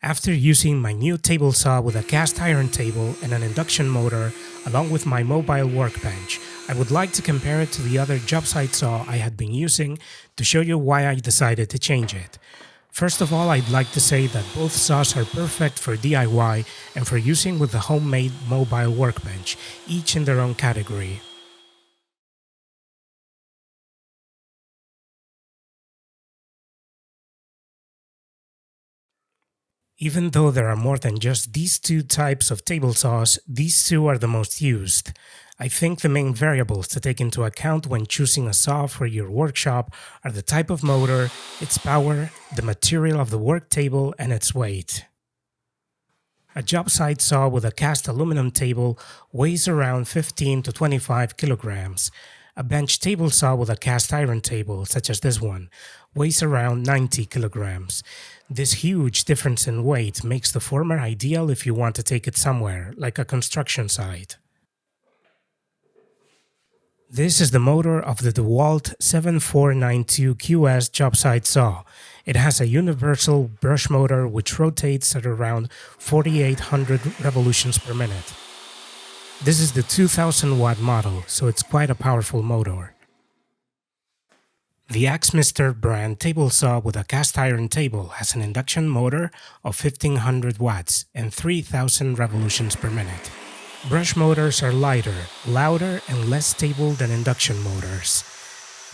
After using my new table saw with a cast iron table and an induction motor, along with my mobile workbench, I would like to compare it to the other Jobsite saw I had been using to show you why I decided to change it. First of all, I'd like to say that both saws are perfect for DIY and for using with the homemade mobile workbench, each in their own category. Even though there are more than just these two types of table saws, these two are the most used. I think the main variables to take into account when choosing a saw for your workshop are the type of motor, its power, the material of the work table, and its weight. A job site saw with a cast aluminum table weighs around 15 to 25 kilograms. A bench table saw with a cast iron table, such as this one, weighs around 90 kilograms. This huge difference in weight makes the former ideal if you want to take it somewhere, like a construction site. This is the motor of the DeWalt 7492QS job site saw. It has a universal brush motor which rotates at around 4800 revolutions per minute. This is the 2000 watt model, so it's quite a powerful motor. The Axminster brand table saw with a cast iron table has an induction motor of 1500 watts and 3000 revolutions per minute. Brush motors are lighter, louder, and less stable than induction motors.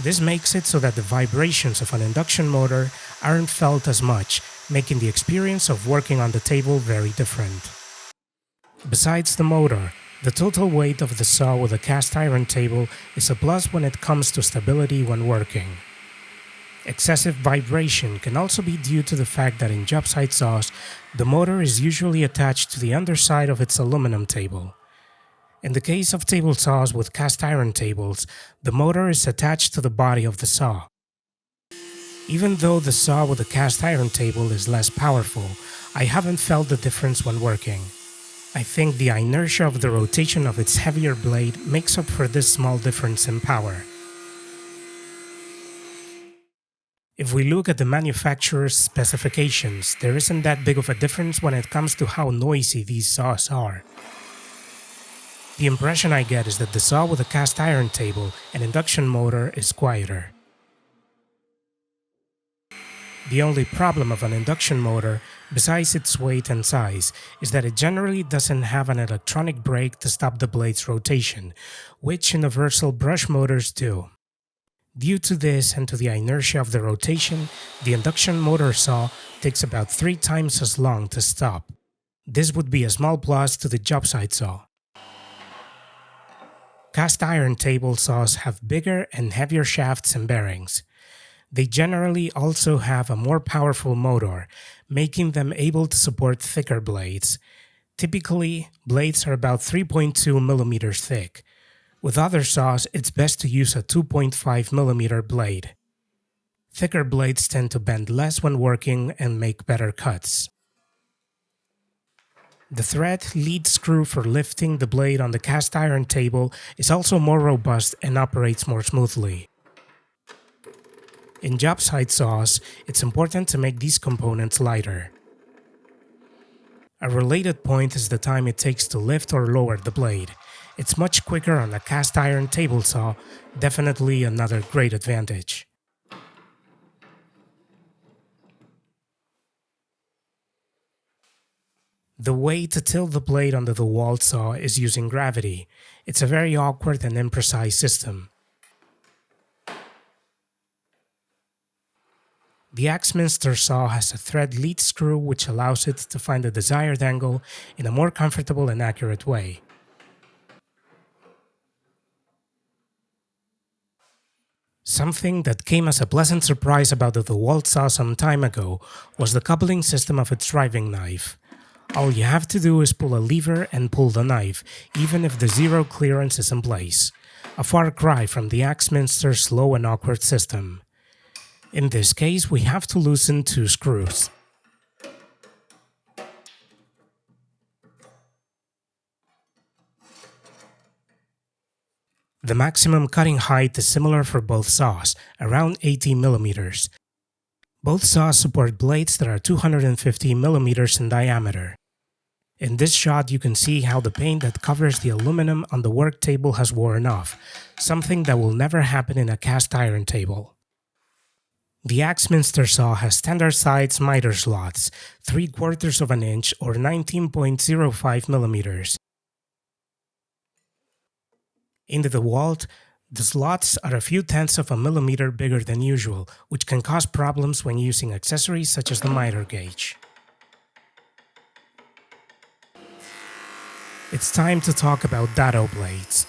This makes it so that the vibrations of an induction motor aren't felt as much, making the experience of working on the table very different. Besides the motor, the total weight of the saw with a cast iron table is a plus when it comes to stability when working. Excessive vibration can also be due to the fact that in job site saws, the motor is usually attached to the underside of its aluminum table. In the case of table saws with cast iron tables, the motor is attached to the body of the saw. Even though the saw with a cast iron table is less powerful, I haven't felt the difference when working. I think the inertia of the rotation of its heavier blade makes up for this small difference in power. If we look at the manufacturer's specifications, there isn't that big of a difference when it comes to how noisy these saws are. The impression I get is that the saw with a cast iron table and induction motor is quieter. The only problem of an induction motor, besides its weight and size, is that it generally doesn't have an electronic brake to stop the blade's rotation, which universal brush motors do. Due to this and to the inertia of the rotation, the induction motor saw takes about 3 times as long to stop. This would be a small plus to the job site saw. Cast iron table saws have bigger and heavier shafts and bearings. They generally also have a more powerful motor, making them able to support thicker blades. Typically, blades are about 3.2 millimeters thick. With other saws, it's best to use a 2.5 millimeter blade. Thicker blades tend to bend less when working and make better cuts. The thread lead screw for lifting the blade on the cast iron table is also more robust and operates more smoothly. In job site saws, it's important to make these components lighter. A related point is the time it takes to lift or lower the blade. It's much quicker on a cast iron table saw, definitely another great advantage. The way to tilt the blade on the DeWalt saw is using gravity. It's a very awkward and imprecise system. The Axminster saw has a thread lead screw which allows it to find the desired angle in a more comfortable and accurate way. Something that came as a pleasant surprise about the DeWalt saw some time ago was the coupling system of its driving knife. All you have to do is pull a lever and pull the knife, even if the zero clearance is in place. A far cry from the Axminster's slow and awkward system. In this case, we have to loosen 2 screws. The maximum cutting height is similar for both saws, around 80 millimeters. Both saws support blades that are 250 millimeters in diameter. In this shot, you can see how the paint that covers the aluminum on the work table has worn off, something that will never happen in a cast iron table. The Axminster saw has standard size miter slots, 3/4 of an inch or 19.05 millimeters. In the DeWalt, the slots are a few tenths of a millimeter bigger than usual, which can cause problems when using accessories such as the miter gauge. It's time to talk about dado blades.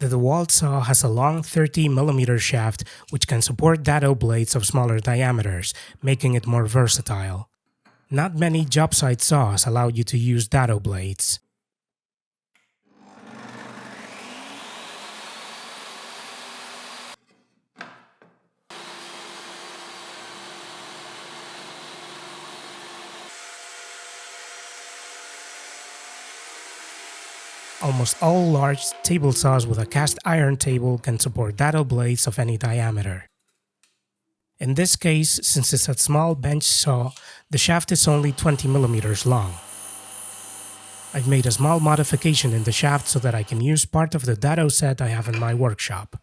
The DeWalt saw has a long 30mm shaft which can support dado blades of smaller diameters, making it more versatile. Not many Jobsite saws allow you to use dado blades. Almost all large table saws with a cast iron table can support dado blades of any diameter. In this case, since it's a small bench saw, the shaft is only 20mm long. I've made a small modification in the shaft so that I can use part of the dado set I have in my workshop.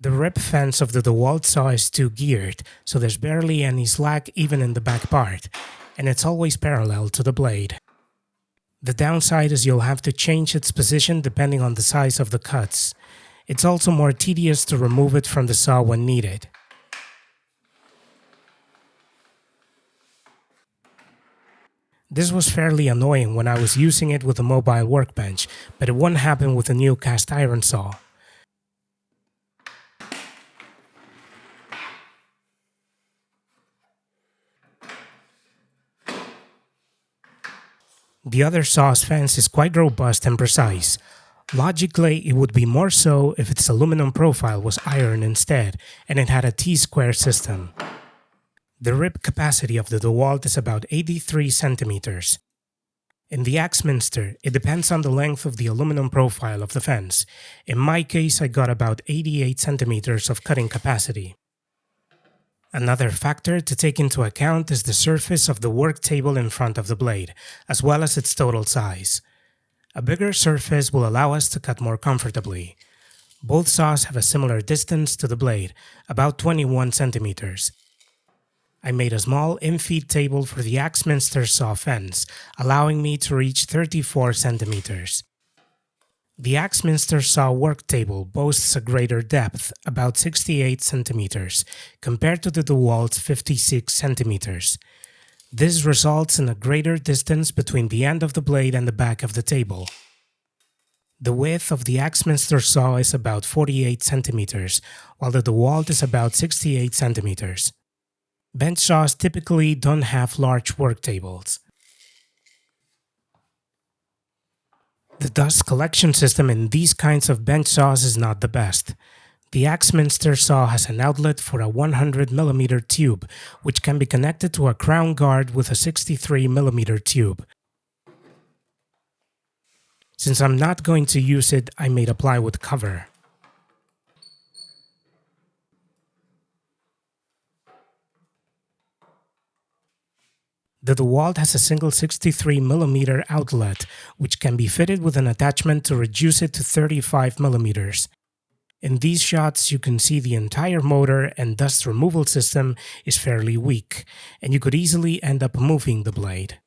The rip fence of the DeWalt saw is two-geared, so there's barely any slack even in the back part, and it's always parallel to the blade. The downside is you'll have to change its position depending on the size of the cuts. It's also more tedious to remove it from the saw when needed. This was fairly annoying when I was using it with a Mobile Workbench, but it won't happen with a new cast iron saw. The other saw's fence is quite robust and precise. Logically, it would be more so if its aluminum profile was iron instead, and it had a T-square system. The rip capacity of the DeWalt is about 83 centimeters. In the Axminster, it depends on the length of the aluminum profile of the fence. In my case, I got about 88 centimeters of cutting capacity. Another factor to take into account is the surface of the work table in front of the blade, as well as its total size. A bigger surface will allow us to cut more comfortably. Both saws have a similar distance to the blade, about 21 centimeters. I made a small in-feed table for the Axminster saw fence, allowing me to reach 34 centimeters. The Axminster saw work table boasts a greater depth, about 68 centimeters, compared to the DeWalt's 56 centimeters. This results in a greater distance between the end of the blade and the back of the table. The width of the Axminster saw is about 48 centimeters, while the DeWalt is about 68 centimeters. Bench saws typically don't have large work tables. The dust collection system in these kinds of bench saws is not the best. The Axminster saw has an outlet for a 100mm tube, which can be connected to a crown guard with a 63mm tube. Since I'm not going to use it, I made a plywood cover. The DeWalt has a single 63mm outlet, which can be fitted with an attachment to reduce it to 35mm. In these shots, you can see the entire motor and dust removal system is fairly weak, and you could easily end up moving the blade.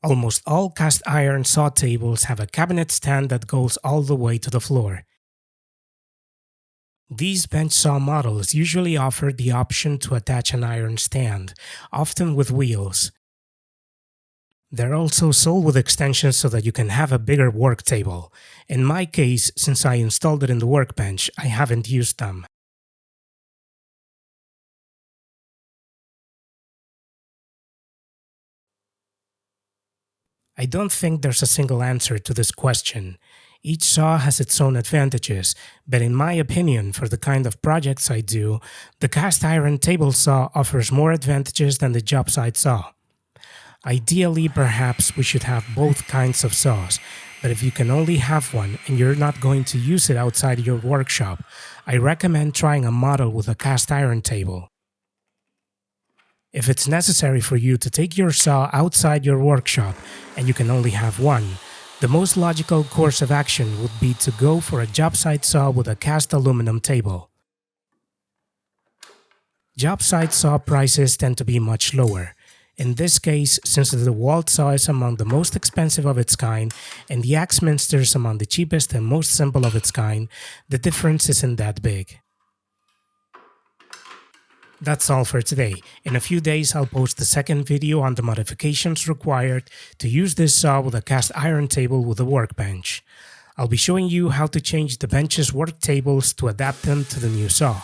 Almost all cast iron saw tables have a cabinet stand that goes all the way to the floor. These bench saw models usually offer the option to attach an iron stand, often with wheels. They're also sold with extensions so that you can have a bigger work table. In my case, since I installed it in the workbench, I haven't used them. I don't think there's a single answer to this question. Each saw has its own advantages, but in my opinion, for the kind of projects I do, the cast iron table saw offers more advantages than the Jobsite saw. Ideally, perhaps we should have both kinds of saws, but if you can only have one and you're not going to use it outside your workshop, I recommend trying a model with a cast iron table. If it's necessary for you to take your saw outside your workshop and you can only have one, the most logical course of action would be to go for a Jobsite saw with a cast aluminum table. Jobsite saw prices tend to be much lower. In this case, since the DeWalt saw is among the most expensive of its kind and the Axminster is among the cheapest and most simple of its kind, the difference isn't that big. That's all for today. In a few days, I'll post the second video on the modifications required to use this saw with a cast iron table with a workbench. I'll be showing you how to change the bench's work tables to adapt them to the new saw.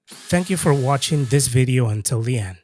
Thank you for watching this video until the end.